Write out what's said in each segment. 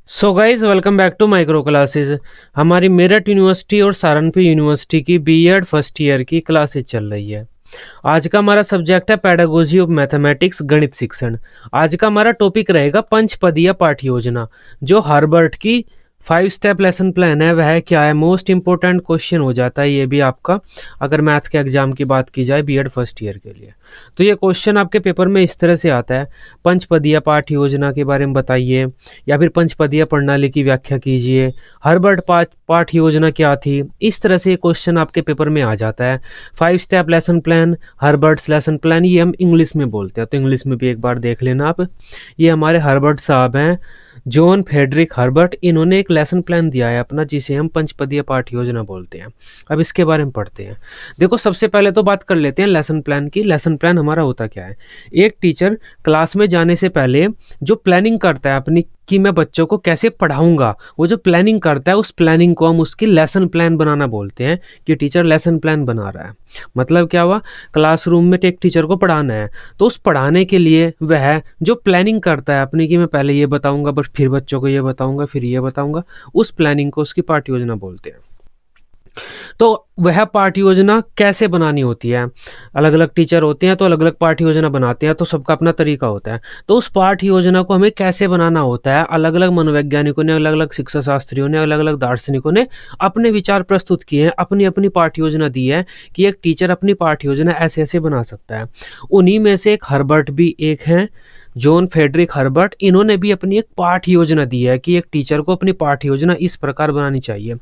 So guys welcome back to micro classes. हमारी Meerut university और Saharanpur university की बीएड फर्स्ट ईयर की क्लासेस चल रही है। आज का हमारा सब्जेक्ट है पेडागोजी ऑफ मैथमेटिक्स, गणित शिक्षण। आज का हमारा टॉपिक रहेगा पंचपदीय पाठ्य योजना, जो हार्वर्ड की 5 स्टेप लेसन प्लान है। वह क्या है, मोस्ट इंपॉर्टेंट क्वेश्चन हो जाता है ये भी आपका, अगर मैथ के एग्जाम की बात की जाए बीएड फर्स्ट ईयर के लिए। तो ये क्वेश्चन आपके पेपर में इस तरह से आता है, पंचपदीय पाठ्य योजना के बारे में बताइए, या फिर पंचपदीय प्रणाली की व्याख्या कीजिए, हार्वर्ड पाठ्य योजना क्या थी। इस तरह से ये क्वेश्चन आपके पेपर में आ जाता है। 5 step lesson plan, Harvard's lesson plan, ये हम इंग्लिश में बोलते हैं, तो इंग्लिश में भी एक बार देख लेना आप। ये हमारे हार्वर्ड साहब हैं, जॉन फ्रेडरिक हार्वर्ड। इन्होंने एक लेसन प्लान दिया है अपना, जिसे हम पंचपदीय पाठ्य योजना बोलते हैं। अब इसके बारे में पढ़ते हैं। देखो, सबसे पहले तो बात कर लेते हैं लेसन प्लान की। लेसन प्लान हमारा होता क्या है, एक टीचर क्लास में जाने से पहले जो प्लानिंग करता है अपनी, कि मैं बच्चों को कैसे पढ़ाऊंगा, वो जो प्लानिंग करता है उस प्लानिंग को हम उसकी लेसन प्लान बनाना बोलते हैं, कि टीचर लेसन प्लान बना रहा है। मतलब क्या हुआ, क्लासरूम में एक टीचर को पढ़ाना है, तो उस पढ़ाने के लिए वह जो प्लानिंग करता है अपनी, कि मैं पहले ये बताऊंगा, बस फिर बच्चों को ये बताऊंगा, फिर ये बताऊंगा, उस प्लानिंग को उसकी पाठ्य योजना बोलते हैं। तो वह पाठ्य योजना कैसे बनानी होती है, अलग अलग टीचर होते हैं तो अलग अलग पाठ्य योजना बनाते हैं, तो सबका अपना तरीका होता है। तो उस पाठ्य योजना को हमें कैसे बनाना होता है, अलग अलग मनोवैज्ञानिकों ने, अलग अलग शिक्षा शास्त्रियों ने, अलग अलग दार्शनिकों ने अपने विचार प्रस्तुत किए हैं, अपनी अपनी पाठ्य योजना दी है, कि एक टीचर अपनी पाठ्य योजना ऐसे ऐसे बना सकता है। उन्हीं में से एक हर्बर्ट भी एक है, जॉन फ्रेडरिक हर्बर्ट। इन्होंने भी अपनी एक पाठ्य योजना दी है, कि एक टीचर को अपनी पाठ्य योजना इस प्रकार बनानी चाहिए।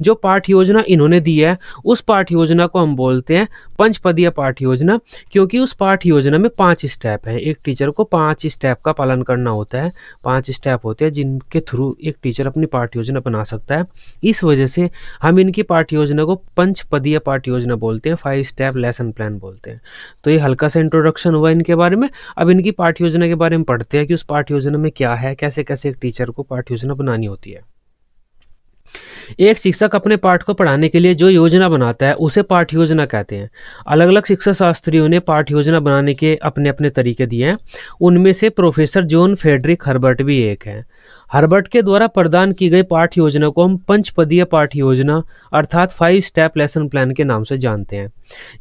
जो पाठ्य योजना इन्होंने दी है, उस पाठ्य योजना को हम बोलते हैं पंचपदीय पाठ्य योजना, क्योंकि उस पाठ्य योजना में 5 स्टेप हैं। एक टीचर को 5 स्टेप का पालन करना होता है। 5 स्टेप होते हैं जिनके थ्रू एक टीचर अपनी पाठ्य योजना बना सकता है। इस वजह से हम इनकी पाठ्य योजना को पंचपदीय पाठ्य योजना बोलते हैं, 5 स्टेप लेसन प्लान बोलते हैं। तो ये हल्का सा इंट्रोडक्शन हुआ इनके बारे में। अब इनकी पाठ्य योजना के बारे में पढ़ते हैं, कि उस पाठ्य योजना में क्या है, कैसे कैसे एक टीचर को पाठ्य योजना बनानी होती है। एक शिक्षक अपने पाठ को पढ़ाने के लिए जो योजना बनाता है, उसे पाठ्य योजना कहते हैं। अलग अलग शिक्षा शास्त्रियों ने पाठ्य योजना बनाने के अपने अपने तरीके दिए हैं। उनमें से प्रोफेसर जॉन फ्रेडरिक हर्बर्ट भी एक है। हर्बर्ट के द्वारा प्रदान की गई पाठ्य योजना को हम पंचपदीय पाठ्य योजना अर्थात 5 स्टेप लेसन प्लान के नाम से जानते हैं।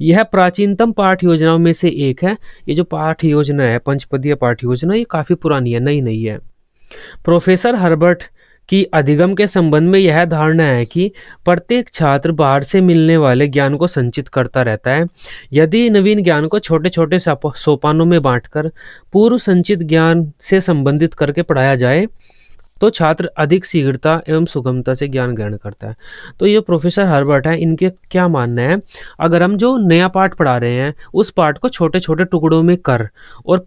यह प्राचीनतम पाठ्य योजनाओं में से एक है। ये जो पाठ्य योजना है, पंचपदीय पाठ्य योजना, ये काफ़ी पुरानी है, नई नहीं है। प्रोफेसर हर्बर्ट की अधिगम के संबंध में यह धारणा है कि प्रत्येक छात्र बाहर से मिलने वाले ज्ञान को संचित करता रहता है। यदि नवीन ज्ञान को छोटे छोटे सोपानों में बांटकर पूर्व संचित ज्ञान से संबंधित करके पढ़ाया जाए, तो छात्र अधिक शीघ्रता एवं सुगमता से ज्ञान ग्रहण करता है। तो ये प्रोफेसर हर्बर्ट है, इनके क्या मानना है, अगर हम जो नया पाठ पढ़ा रहे हैं, उस पाठ को छोटे छोटे टुकड़ों में कर और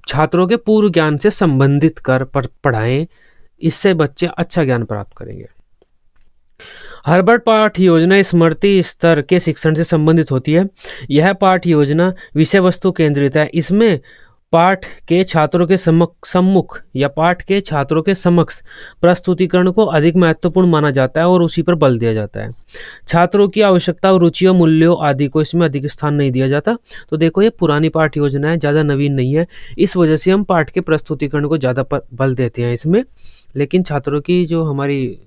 छात्रों के पूर्व ज्ञान से संबंधित कर पढ़ाएं, इससे बच्चे अच्छा ज्ञान प्राप्त करेंगे। हर्बर्ट पाठ्य योजना स्मृति स्तर के शिक्षण से संबंधित होती है। यह पाठ्य योजना विषय वस्तु केंद्रित है। इसमें पाठ के छात्रों के सम्मुख या पाठ के छात्रों के समक्ष प्रस्तुतिकरण को अधिक महत्वपूर्ण माना जाता है और उसी पर बल दिया जाता है। छात्रों की आवश्यकता और रुचियों, मूल्यों आदि को इसमें अधिक स्थान नहीं दिया जाता। तो देखो, ये पुरानी पाठ्य योजना है, ज़्यादा नवीन नहीं है। इस वजह से हम पाठ के प्रस्तुतिकरण को ज़्यादा बल देते हैं इसमें, लेकिन छात्रों की जो हमारी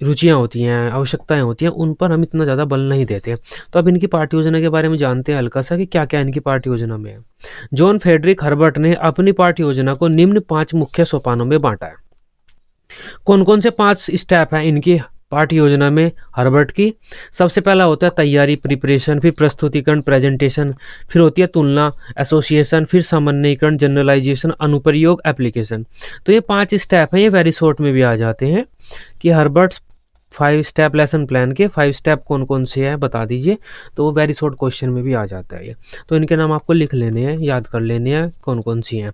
रुचियाँ होती हैं, आवश्यकताएं होती हैं, उन पर हम इतना ज़्यादा बल नहीं देते। तो अब इनकी पाठ्य योजना के बारे में जानते हैं हल्का सा, कि क्या क्या इनकी पाठ्य योजना में है। जॉन फ्रेडरिक हर्बर्ट ने अपनी पाठ्य योजना को निम्न 5 मुख्य सोपानों में बांटा है। कौन कौन से 5 स्टेप हैं इनकी पाठ्य योजना में हर्बर्ट की? सबसे पहला होता है तैयारी, प्रिपरेशन, फिर प्रस्तुतिकरण, प्रेजेंटेशन, फिर होती है तुलना, एसोसिएशन, फिर सामान्यीकरण, जनरलाइजेशन, अनुप्रयोग, एप्लीकेशन। तो ये 5 स्टेप हैं, ये वेरी शॉर्ट में भी आ जाते हैं, कि हर्बर्ट 5 स्टेप लेसन प्लान के 5 स्टेप कौन कौन से हैं बता दीजिए। तो वो वेरी शॉर्ट क्वेश्चन में भी आ जाता है ये। तो इनके नाम आपको लिख लेने हैं, याद कर लेने हैं कौन कौन सी हैं।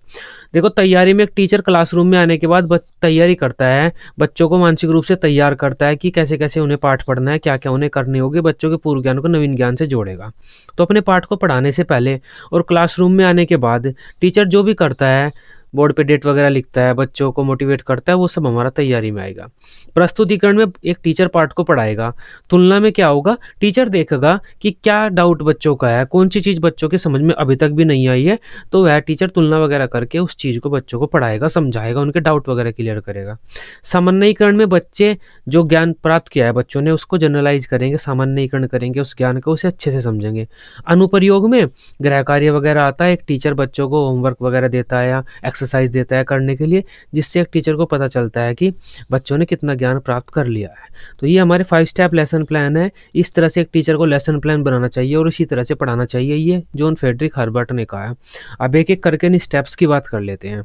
देखो, तैयारी में एक टीचर क्लासरूम में आने के बाद तैयारी करता है, बच्चों को मानसिक रूप से तैयार करता है, कि कैसे कैसे उन्हें पाठ पढ़ना है, क्या क्या उन्हें करने होंगे, बच्चों के पूर्व ज्ञान को नवीन ज्ञान से जोड़ेगा। तो अपने पाठ को पढ़ाने से पहले और क्लासरूम में आने के बाद टीचर जो भी करता है, बोर्ड पे डेट वगैरह लिखता है, बच्चों को मोटिवेट करता है, वो सब हमारा तैयारी में आएगा। प्रस्तुतिकरण में एक टीचर पाठ को पढ़ाएगा। तुलना में क्या होगा, टीचर देखेगा कि क्या डाउट बच्चों का है, कौन सी चीज़ बच्चों के समझ में अभी तक भी नहीं आई है, तो वह टीचर तुलना वगैरह करके उस चीज़ को बच्चों को पढ़ाएगा, समझाएगा, उनके डाउट वगैरह क्लियर करेगा। सामान्यीकरण में बच्चे जो ज्ञान प्राप्त किया है बच्चों ने उसको जनरलाइज करेंगे, सामान्यीकरण करेंगे उस ज्ञान को, उसे अच्छे से समझेंगे। अनुप्रयोग में गृह कार्य वगैरह आता है, एक टीचर बच्चों को होमवर्क वगैरह देता है या एक्सरसाइज देता है करने के लिए, जिससे एक टीचर को पता चलता है कि बच्चों ने कितना ज्ञान प्राप्त कर लिया है। तो ये हमारे 5 स्टेप लेसन प्लान है। इस तरह से एक टीचर को लेसन प्लान बनाना चाहिए और इसी तरह से पढ़ाना चाहिए, ये जॉन फ्रेडरिक हर्बर्ट ने कहा है। अब एक एक करके इन स्टेप्स की बात कर लेते हैं।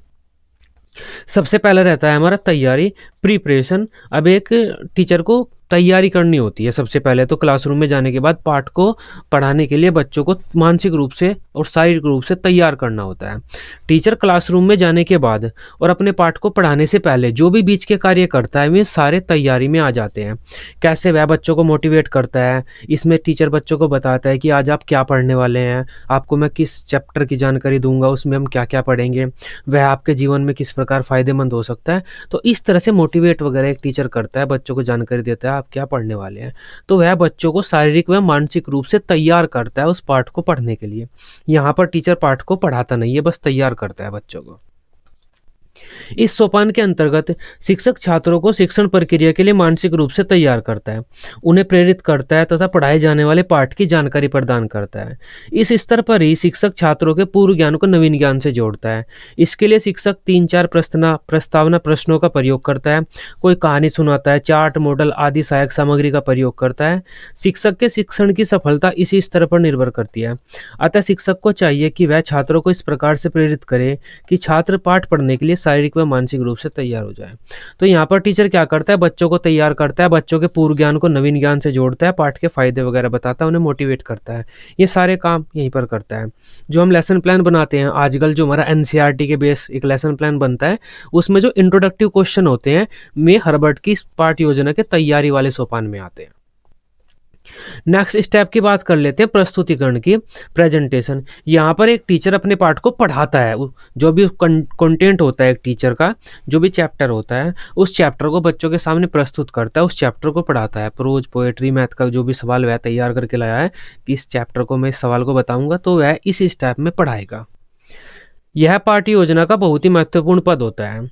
सबसे पहले रहता है हमारा तैयारी, प्रिपरेशन। अब एक टीचर को तैयारी करनी होती है। सबसे पहले तो क्लासरूम में जाने के बाद पाठ को पढ़ाने के लिए बच्चों को मानसिक रूप से और शारीरिक रूप से तैयार करना होता है। टीचर क्लासरूम में जाने के बाद और अपने पाठ को पढ़ाने से पहले जो भी बीच के कार्य करता है वे सारे तैयारी में आ जाते हैं। कैसे वह बच्चों को मोटिवेट करता है, इसमें टीचर बच्चों को बताता है कि आज आप क्या पढ़ने वाले हैं, आपको मैं किस चैप्टर की जानकारी दूंगा, उसमें हम क्या क्या पढ़ेंगे, वह आपके जीवन में किस प्रकार फ़ायदेमंद हो सकता है। तो इस तरह से मोटिवेट वगैरह एक टीचर करता है, बच्चों को जानकारी देता है आप क्या पढ़ने वाले हैं। तो वह बच्चों को शारीरिक व मानसिक रूप से तैयार करता है उस पाठ को पढ़ने के लिए। यहाँ पर टीचर पाठ को पढ़ाता नहीं है, बस तैयार करता है बच्चों को। इस सोपान के अंतर्गत शिक्षक छात्रों को शिक्षण प्रक्रिया के लिए मानसिक रूप से तैयार करता है, उन्हें प्रेरित करता है तथा पढ़ाए जाने वाले पाठ की जानकारी प्रदान करता है। इस स्तर पर ही शिक्षक छात्रों के पूर्व ज्ञान को नवीन ज्ञान से जोड़ता है। इसके लिए शिक्षक 3-4 प्रस्तावना प्रश्नों का प्रयोग करता है, कोई कहानी सुनाता है, चार्ट, मॉडल आदि सहायक सामग्री का प्रयोग करता है। शिक्षक के शिक्षण की सफलता इसी स्तर पर निर्भर करती है। अतः शिक्षक को चाहिए कि वह छात्रों को इस प्रकार से प्रेरित करे कि छात्र पाठ पढ़ने के लिए शारीरिक व मानसिक रूप से तैयार हो जाए। तो यहाँ पर टीचर क्या करता है, बच्चों को तैयार करता है, बच्चों के पूर्व ज्ञान को नवीन ज्ञान से जोड़ता है, पाठ के फायदे वगैरह बताता है, उन्हें मोटिवेट करता है। ये सारे काम यहीं पर करता है। जो हम लेसन प्लान बनाते हैं आजकल, जो हमारा एनसीईआरटी के बेस एक लेसन प्लान बनता है, उसमें जो इंट्रोडक्टिव क्वेश्चन होते हैं वे हर्बर्ट की पाठ योजना के तैयारी वाले सोपान में आते हैं। नेक्स्ट स्टेप की बात कर लेते हैं, प्रस्तुतिकरण की, प्रेजेंटेशन। यहाँ पर एक टीचर अपने पाठ को पढ़ाता है, जो भी कंटेंट होता है एक टीचर का, जो भी चैप्टर होता है उस चैप्टर को बच्चों के सामने प्रस्तुत करता है, उस चैप्टर को पढ़ाता है। प्रोज, पोएट्री, मैथ का जो भी सवाल वह तैयार करके लाया है कि इस चैप्टर को मैं इस सवाल को बताऊंगा, तो वह इस स्टेप में पढ़ाएगा। यह पाठ योजना का बहुत ही महत्वपूर्ण पद होता है।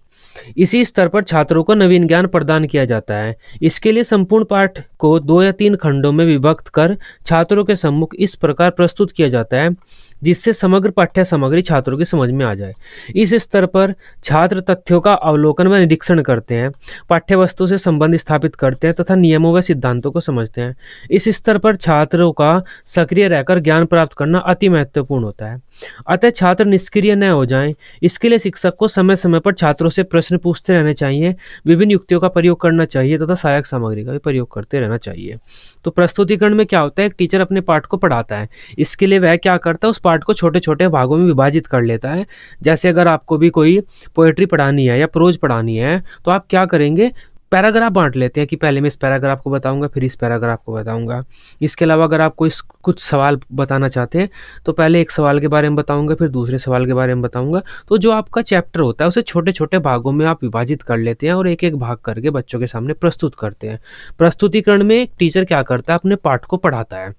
इसी स्तर पर छात्रों को नवीन ज्ञान प्रदान किया जाता है। इसके लिए संपूर्ण पाठ को 2 या 3 खंडों में विभक्त कर छात्रों के सम्मुख इस प्रकार प्रस्तुत किया जाता है जिससे समग्र पाठ्य सामग्री छात्रों की समझ में आ जाए। इस स्तर पर छात्र तथ्यों का अवलोकन व निरीक्षण करते हैं, पाठ्य वस्तु से संबंध स्थापित करते हैं तथा नियमों व सिद्धांतों को समझते हैं। इस स्तर पर छात्रों का सक्रिय रहकर ज्ञान प्राप्त करना अति महत्वपूर्ण होता है। अतः छात्र निष्क्रिय न हो जाएं, इसके लिए शिक्षक को समय समय पर छात्रों से प्रश्न पूछते रहने चाहिए, विभिन्न युक्तियों का प्रयोग करना चाहिए तथा सहायक सामग्री का भी प्रयोग करते रहना चाहिए। तो प्रस्तुतिकरण में क्या होता है, एक टीचर अपने पाठ को पढ़ाता है, इसके लिए वह क्या करता है, उस पाठ को छोटे छोटे भागों में विभाजित कर लेता है। जैसे अगर आपको भी कोई पोएट्री पढ़ानी है या प्रोज पढ़ानी है तो आप क्या करेंगे, पैराग्राफ बांट लेते हैं कि पहले मैं इस पैराग्राफ को बताऊंगा फिर इस पैराग्राफ को बताऊंगा। इसके अलावा अगर आप कोई कुछ सवाल बताना चाहते हैं तो पहले एक सवाल के बारे में बताऊंगा फिर दूसरे सवाल के बारे में बताऊंगा। तो जो आपका चैप्टर होता है उसे छोटे छोटे भागों में आप विभाजित कर लेते हैं और एक एक भाग करके बच्चों के सामने प्रस्तुत करते हैं। प्रस्तुतिकरण में एक टीचर क्या करता है, अपने पाठ को पढ़ाता है।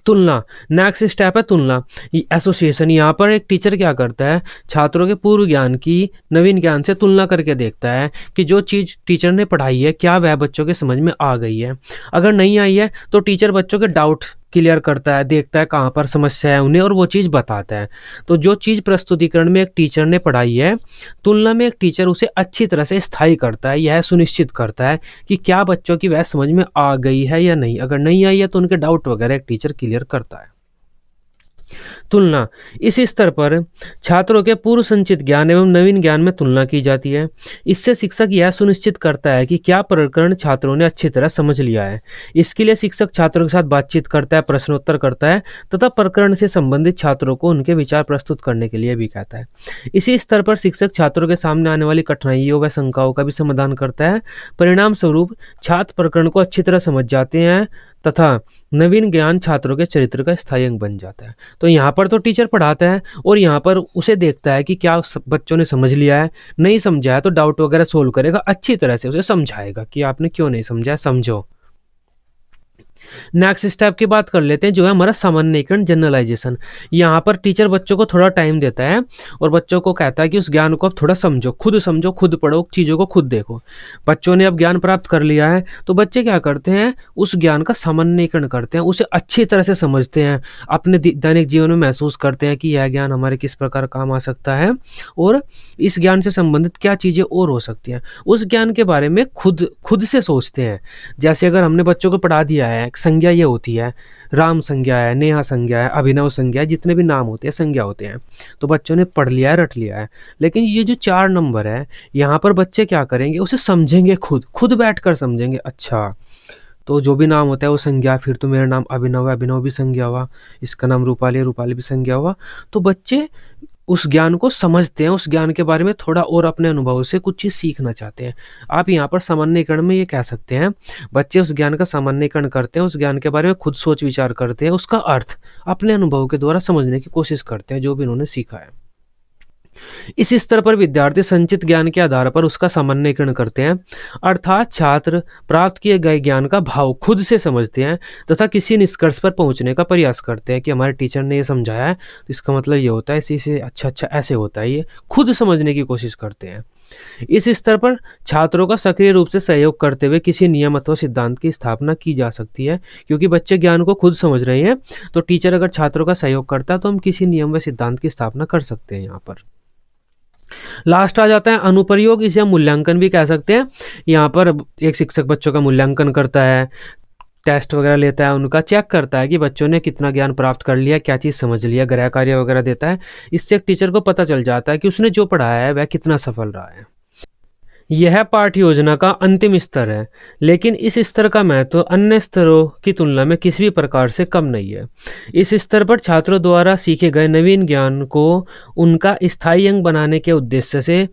तुलना, नेक्स्ट स्टेप है तुलना, एसोसिएशन। यहाँ पर एक टीचर क्या करता है, छात्रों के पूर्व ज्ञान की नवीन ज्ञान से तुलना करके देखता है कि जो चीज़ टीचर ने पढ़ाई है क्या वह बच्चों के समझ में आ गई है। अगर नहीं आई है तो टीचर बच्चों के डाउट क्लियर करता है, देखता है कहाँ पर समस्या है उन्हें और वो चीज़ बताता है। तो जो चीज़ प्रस्तुतिकरण में एक टीचर ने पढ़ाई है, तुलना में एक टीचर उसे अच्छी तरह से स्थायी करता है, यह सुनिश्चित करता है कि क्या बच्चों की वह समझ में आ गई है या नहीं। अगर नहीं आई है तो उनके डाउट वगैरह एक टीचर क्लियर करता है। तुलना, इस स्तर पर छात्रों के पूर्व संचित ज्ञान एवं नवीन ज्ञान में तुलना की जाती है। इससे शिक्षक यह सुनिश्चित करता है कि क्या प्रकरण छात्रों ने अच्छी तरह समझ लिया है। इसके लिए शिक्षक छात्रों के साथ बातचीत करता है, प्रश्नोत्तर करता है तथा प्रकरण से संबंधित छात्रों को उनके विचार प्रस्तुत करने के लिए भी कहता है। इसी स्तर पर शिक्षक छात्रों के सामने आने वाली कठिनाइयों व शंकाओं का भी समाधान करता है। परिणाम स्वरूप छात्र प्रकरण को अच्छी तरह समझ जाते हैं तथा नवीन ज्ञान छात्रों के चरित्र का स्थायी अंग बन जाता है। तो यहाँ पर तो टीचर पढ़ाता है और यहाँ पर उसे देखता है कि क्या बच्चों ने समझ लिया है, नहीं समझा है तो डाउट वगैरह सोल्व करेगा, अच्छी तरह से उसे समझाएगा कि आपने क्यों नहीं समझा, समझो। नेक्स्ट स्टेप की बात कर लेते हैं, जो है हमारा सामान्यीकरण, जनरलाइजेशन। यहाँ पर टीचर बच्चों को थोड़ा टाइम देता है और बच्चों को कहता है कि उस ज्ञान को आप थोड़ा समझो, खुद पढ़ो, चीज़ों को खुद देखो। बच्चों ने अब ज्ञान प्राप्त कर लिया है तो बच्चे क्या करते हैं, उस ज्ञान का सामान्यीकरण करते हैं, उसे अच्छी तरह से समझते हैं, अपने दैनिक जीवन में महसूस करते हैं कि यह ज्ञान हमारे किस प्रकार काम आ सकता है और इस ज्ञान से संबंधित क्या चीज़ें और हो सकती हैं। उस ज्ञान के बारे में खुद से सोचते हैं। जैसे अगर हमने बच्चों को पढ़ा दिया है, संज्ञा ये होती है, राम संज्ञा है, नेहा संज्ञा है, अभिनव संज्ञा है, जितने भी नाम होते हैं संज्ञा होते हैं, तो बच्चों ने पढ़ लिया है, रट लिया है। लेकिन ये जो 4 नंबर है, यहाँ पर बच्चे क्या करेंगे, उसे समझेंगे, खुद बैठकर समझेंगे। अच्छा, तो जो भी नाम होता है वो संज्ञा, फिर तो मेरा नाम अभिनव है, अभिनव भी संज्ञा हुआ, इसका नाम रूपाली है, रूपाली भी संज्ञा हुआ। तो बच्चे उस ज्ञान को समझते हैं, उस ज्ञान के बारे में थोड़ा और अपने अनुभव से कुछ चीज़ सीखना चाहते हैं। आप यहाँ पर सामान्यीकरण में ये कह सकते हैं, बच्चे उस ज्ञान का सामान्यीकरण करते हैं, उस ज्ञान के बारे में खुद सोच विचार करते हैं, उसका अर्थ अपने अनुभव के द्वारा समझने की कोशिश करते हैं जो भी उन्होंने सीखा है। इस स्तर पर विद्यार्थी संचित ज्ञान के आधार पर उसका सामान्यीकरण करते हैं, अर्थात छात्र प्राप्त किए गए ज्ञान का भाव खुद से समझते हैं तथा किसी निष्कर्ष पर पहुंचने का प्रयास करते हैं कि हमारे टीचर ने ये समझाया है तो इसका मतलब ये होता है, इसी से अच्छा ऐसे होता है, ये खुद समझने की कोशिश करते हैं। इस स्तर पर छात्रों का सक्रिय रूप से सहयोग करते हुए किसी नियम अथवा सिद्धांत की स्थापना की जा सकती है, क्योंकि बच्चे ज्ञान को खुद समझ रहे हैं तो टीचर अगर छात्रों का सहयोग करता है तो हम किसी नियम व सिद्धांत की स्थापना कर सकते हैं। यहाँ पर लास्ट आ जाता है अनुप्रयोग, इसे हम मूल्यांकन भी कह सकते हैं। यहाँ पर एक शिक्षक बच्चों का मूल्यांकन करता है, टेस्ट वगैरह लेता है, उनका चेक करता है कि बच्चों ने कितना ज्ञान प्राप्त कर लिया, क्या चीज़ समझ लिया, गृह कार्य वगैरह देता है। इससे एक टीचर को पता चल जाता है कि उसने जो पढ़ाया है वह कितना सफल रहा है। यह पाठ्य योजना का अंतिम स्तर है, लेकिन इस स्तर का महत्व अन्य स्तरों की तुलना में किसी भी प्रकार से कम नहीं है। इस स्तर पर छात्रों द्वारा सीखे गए नवीन ज्ञान को उनका स्थायी अंग बनाने के उद्देश्य से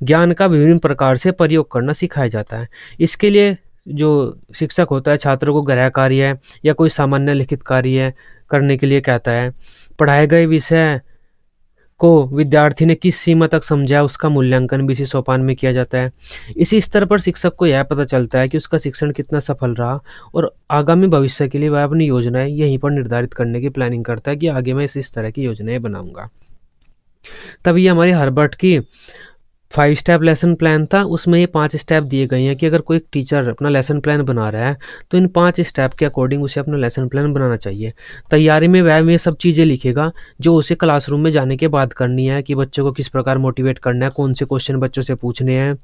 ज्ञान का विभिन्न प्रकार से प्रयोग करना सिखाया जाता है। इसके लिए जो शिक्षक होता है छात्रों को गृह कार्य या कोई सामान्य लिखित कार्य करने के लिए कहता है। पढ़ाए गए विषय को विद्यार्थी ने किस सीमा तक समझा, उसका मूल्यांकन भी इसी सोपान में किया जाता है। इसी स्तर पर शिक्षक को यह पता चलता है कि उसका शिक्षण कितना सफल रहा और आगामी भविष्य के लिए वह अपनी योजनाएं यहीं पर निर्धारित करने की प्लानिंग करता है कि आगे मैं इस तरह की योजनाएं बनाऊंगा। तभी हमारी हर्बर्ट की 5 स्टेप लेसन प्लान था, उसमें ये 5 स्टेप दिए गए हैं कि अगर कोई टीचर अपना लेसन प्लान बना रहा है तो इन 5 स्टेप के अकॉर्डिंग उसे अपना लेसन प्लान बनाना चाहिए। तैयारी में वह में सब चीज़ें लिखेगा जो उसे क्लासरूम में जाने के बाद करनी है, कि बच्चों को किस प्रकार मोटिवेट करना है, कौन से क्वेश्चन बच्चों से पूछने हैं,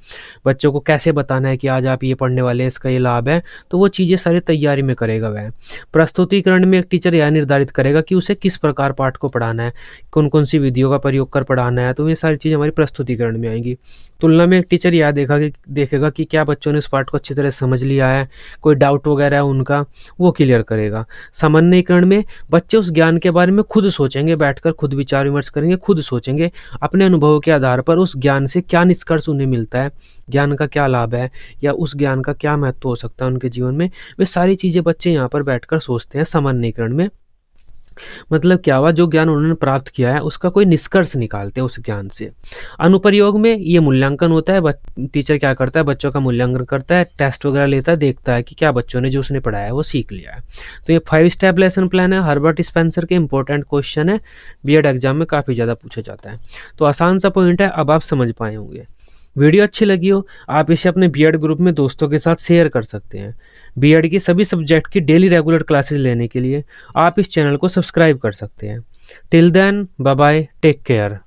बच्चों को कैसे बताना है कि आज आप ये पढ़ने वाले हैं, इसका ये लाभ है। तो वो चीज़ें सारी तैयारी में करेगा वह। प्रस्तुतिकरण में एक टीचर यह निर्धारित करेगा कि उसे किस प्रकार पाठ को पढ़ाना है, कौन कौन सी विधियों का प्रयोग कर पढ़ाना है, तो ये सारी चीज़ें हमारी प्रस्तुतिकरण में आएंगी। तुलना में एक टीचर यह देखेगा कि क्या बच्चों ने इस पाठ को अच्छी तरह समझ लिया है, कोई डाउट वगैरह है उनका, वो क्लियर करेगा। सामान्यीकरण में बच्चे उस ज्ञान के बारे में खुद सोचेंगे, बैठकर खुद विचार विमर्श करेंगे, खुद सोचेंगे अपने अनुभव के आधार पर उस ज्ञान से क्या निष्कर्ष उन्हें मिलता है, ज्ञान का क्या लाभ है या उस ज्ञान का क्या महत्व हो सकता है उनके जीवन में। वे सारी चीज़ें बच्चे यहाँ पर बैठकर सोचते हैं सामान्यीकरण में। मतलब क्या हुआ, जो ज्ञान उन्होंने प्राप्त किया है उसका कोई निष्कर्ष निकालते हैं उस ज्ञान से। अनुप्रयोग में ये मूल्यांकन होता है, टीचर क्या करता है, बच्चों का मूल्यांकन करता है, टेस्ट वगैरह लेता है, देखता है कि क्या बच्चों ने जो उसने पढ़ाया है वो सीख लिया है। तो ये 5 स्टेप लेसन प्लान है, हर्बर्ट स्पेंसर के इंपॉर्टेंट क्वेश्चन है, बीएड एग्जाम में काफ़ी ज़्यादा पूछा जाता है। तो आसान सा पॉइंट है, अब आप समझ पाए होंगे। वीडियो अच्छी लगी हो आप इसे अपने बीएड ग्रुप में दोस्तों के साथ शेयर कर सकते हैं। बीएड की सभी सब्जेक्ट की डेली रेगुलर क्लासेस लेने के लिए आप इस चैनल को सब्सक्राइब कर सकते हैं। Till then bye bye, take care.